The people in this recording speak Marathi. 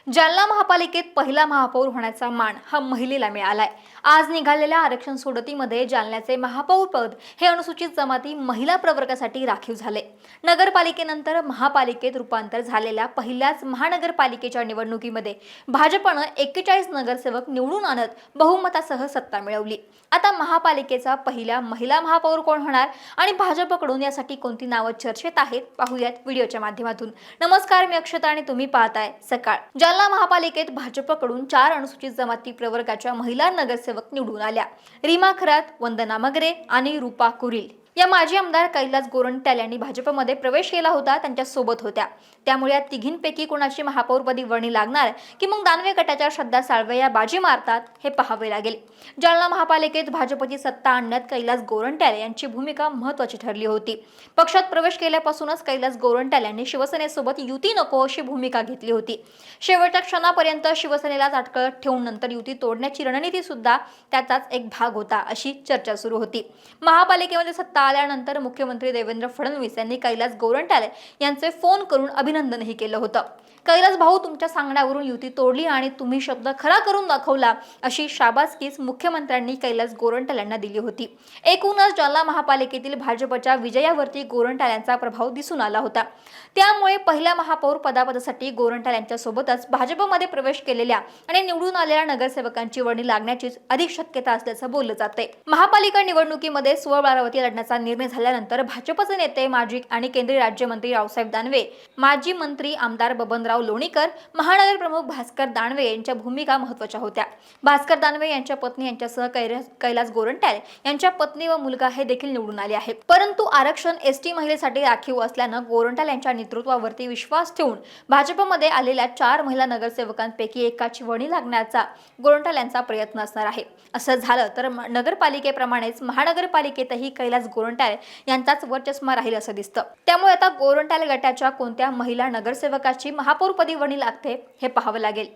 जालना महापालिकेत पहिला महापौर होण्याचा मान हा महिलेला मिळालाय। आज निघालेल्या आरक्षण सोडतीमध्ये जालन्याचे महापौर पद हे अनुसूचित जमाती महिला प्रवर्गासाठी राखीव झाले। नगरपालिकेनंतर महापालिकेत रूपांतर झालेल्या पहिल्याच महानगरपालिकेच्या निवडणुकीमध्ये भाजपनं 41 नगरसेवक निवडून आणत बहुमतासह सत्ता मिळवली। आता महापालिकेचा पहिला महिला महापौर कोण होणार आणि भाजपकडून यासाठी कोणती नावं चर्चेत आहेत पाहूयात व्हिडिओच्या माध्यमातून। नमस्कार, मी अक्षता आणि तुम्ही पाहताय सकाळ। जालना महापालिकेत भाजपकडून 4 अनुसूचित जमाती प्रवर्गाच्या महिला नगरसेवक निवडून आल्या। रीमा खरात, वंदना मगरे आणि रूपा कुरील या माजी आमदार कैलास गोरंट्याल यांनी भाजपमध्ये प्रवेश केला होता, त्यांच्या सोबत होत्या। त्यामुळे या तिघींपैकी कोणाची महापौरपदी वर्णी लागणार की मग दानवे गटाच्या श्रद्धा साळवे या बाजी मारतात हे पाहावे लागेल। जालना महापालिकेत भाजपची सत्ता आणण्यात कैलास गोरंट्याल यांची भूमिका महत्त्वाची ठरली होती। पक्षात प्रवेश केल्यापासूनच कैलास गोरंट्याल यांनी शिवसेनेसोबत युती नको अशी भूमिका घेतली होती। शेवटच्या क्षणापर्यंत शिवसेनेला ताटकळत ठेवून नंतर युती तोडण्याची रणनीती सुद्धा त्याचाच एक भाग होता अशी चर्चा सुरू होती। महापालिकेमध्ये सत्ता आल्यानंतर मुख्यमंत्री देवेंद्र फडणवीस यांनी कैलास गोरंट्याल यांचे फोन करून अभिनंदनही केलं होतं। कैलास भाऊ, तुमच्या सांगण्यावरून युती तोडली आणि तुम्ही शब्द खरा करून दाखवला अशी शाबासकीच मुख्यमंत्र्यांनी कैलास गोरंट्याल यांना दिली होती। एकूणच जालना महापालिकेतील भाजपच्या विजयावरती गोरंट्याल यांचा प्रभाव दिसून आला होता। त्यामुळे पहिल्या महापौर पदासाठी गोरंट्याल यांच्या सोबतच भाजपमध्ये प्रवेश केलेल्या आणि निवडून आलेल्या नगरसेवकांची वर्णी लागण्याचीच अधिक शक्यता असल्याचं बोललं जातंय। महापालिका निवडणुकीमध्ये स्वबळावरती लढण्याचा निर्णय झाल्यानंतर भाजपचे नेते माजी आणि केंद्रीय राज्यमंत्री रावसाहेब दानवे, माजी मंत्री आमदार बबनराव लोणीकर, महानगर प्रमुख भास्कर दानवे यांच्या भूमिका महत्त्वाच्या होत्या। भास्कर दानवे यांच्या पत्नी यांच्यासह कैलास गोरंट्याल यांच्या पत्नी व मुलगा हे देखील निवडून आले आहेत। परंतु आरक्षण एसटी महिलेसाठी राखीव असल्यानं गोरंट्याल यांच्या नेतृत्वावरती विश्वास ठेवून भाजपमध्ये आलेल्या 4 महिला नगरसेवकांपैकी एकाची वर्णी लागण्याचा गोरंट्याल यांचा प्रयत्न असणार आहे। असं झालं तर नगरपालिकेप्रमाणेच महानगरपालिकेतही कैलास गोरंट्याल यांचाच वरचष्मा राहील असं दिसतं। त्यामुळे आता गोरंट्याल गटाच्या कोणत्या महिला नगरसेवकाची महापौरपदी वर्णी लागते हे पाहावं लागेल।